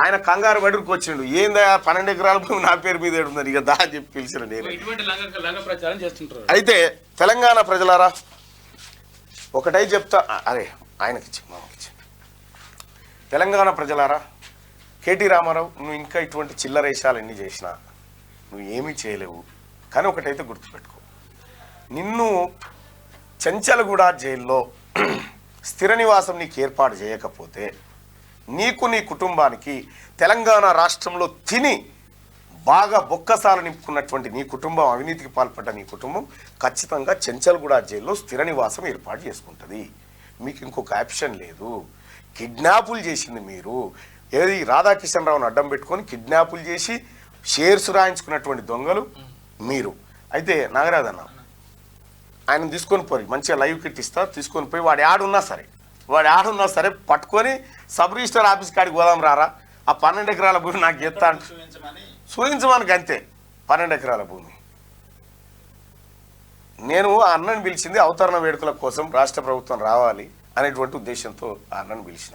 ఆయన కంగారు బడుకు వచ్చిండు, ఏందా 12 ఎకరాల భూమి నా పేరు మీద ఏడుందని ఇక దా అని చెప్పి పిలిచిన నేను. అయితే తెలంగాణ ప్రజలారా ఒకటై చెప్తా, అరే ఆయనకిచ్చి మామకిచ్చి, తెలంగాణ ప్రజలారా, కేటీ రామారావు నువ్వు ఇంకా ఇటువంటి చిల్లరేషాలు ఎన్ని చేసినా నువ్వు ఏమీ చేయలేవు. కానీ ఒకటైతే గుర్తుపెట్టుకో, నిన్ను చెంచలగూడ జైల్లో స్థిర నివాసం నీకు ఏర్పాటు చేయకపోతే నీకు నీ కుటుంబానికి తెలంగాణ రాష్ట్రంలో తిని బాగా బొక్కసాలు నింపుకున్నటువంటి నీ కుటుంబం, అవినీతికి పాల్పడ్డ నీ కుటుంబం ఖచ్చితంగా చెంచల్గూడ జైల్లో స్థిర నివాసం ఏర్పాటు చేసుకుంటుంది. మీకు ఇంకొక ఆప్షన్ లేదు. కిడ్నాపులు చేసింది మీరు, ఏది రాధాకిషన్ రావును అడ్డం పెట్టుకొని కిడ్నాపులు చేసి షేర్స్ రాయించుకున్నటువంటి దొంగలు మీరు. అయితే నాగరాజ్ అన్న ఆయన తీసుకొని పోయి మంచిగా లైవ్ కిట్ ఇస్తా, తీసుకొని పోయి వాడు ఆడున్నా సరే పట్టుకొని సబ్ రిజిస్టర్ ఆఫీస్ కాడికి పోదాం రారా, ఆ 12 ఎకరాల భూమి నాకు చెప్తా చూపించమనికి, అంతే 12 ఎకరాల భూమి. నేను ఆ అన్నని పిలిచింది అవతరణ వేడుకల కోసం రాష్ట్ర ప్రభుత్వం రావాలి అనేటువంటి ఉద్దేశంతో ఆ అన్నను పిలిచిన.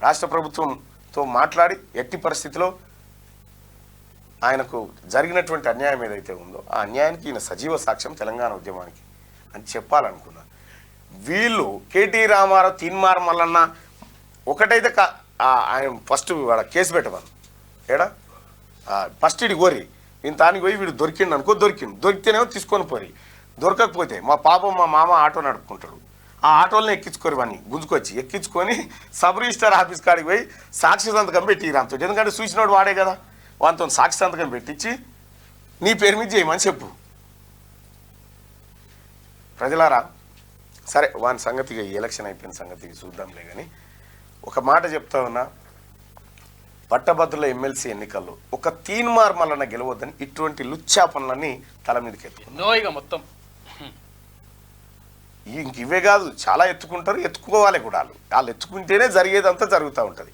రాష్ట్ర ప్రభుత్వంతో మాట్లాడి ఎట్టి పరిస్థితిలో ఆయనకు జరిగినటువంటి అన్యాయం ఏదైతే ఉందో ఆ అన్యాయానికి ఈయన సజీవ సాక్ష్యం తెలంగాణ ఉద్యమానికి అని చెప్పాలనుకున్నా. వీళ్ళు కేటీ రామారావు, తీన్మార్ మల్లన్న ఒకటైతే ఆయన ఫస్ట్ వాడ కేసు పెట్టమను ఏడా ఫస్ట్ ఇడి కోరి ఈయన తానికి పోయి వీడు దొరికిండు అనుకో, దొరికితేనేమో తీసుకొని పోయి, దొరకకపోతే మా పాపం మా మామ ఆటో నడుపుకుంటాడు, ఆ ఆటోలను ఎక్కించుకొని వాడిని ఎక్కించుకొని సబ్ రిజిస్టర్ ఆఫీస్ కాడికి పోయి సాక్షి సంతకం పెట్టి రాంతో, ఎందుకంటే చూసినోడు వాడే కదా, వాటితో సాక్షి సంతకం పెట్టించి నీ పేరు మీద చేయమని చెప్పు. ప్రజలారా సరే వాని సంగతిగా ఈ ఎలక్షన్ అయిపోయిన సంగతికి చూద్దాంలే, కానీ ఒక మాట చెప్తా ఉన్నా, పట్టభద్రుల ఎమ్మెల్సీ ఎన్నికల్లో ఒక తీన్మార్ మల్లన్న గెలవద్దని ఇటువంటి లుచ్చా పనులన్నీ తల మీదకి ఎత్తుకున్నారు. మొత్తం ఇంక ఇవే కాదు, చాలా ఎత్తుకుంటారు, ఎత్తుకోవాలి కూడా. వాళ్ళు ఎత్తుకుంటేనే జరిగేదంతా జరుగుతూ ఉంటుంది.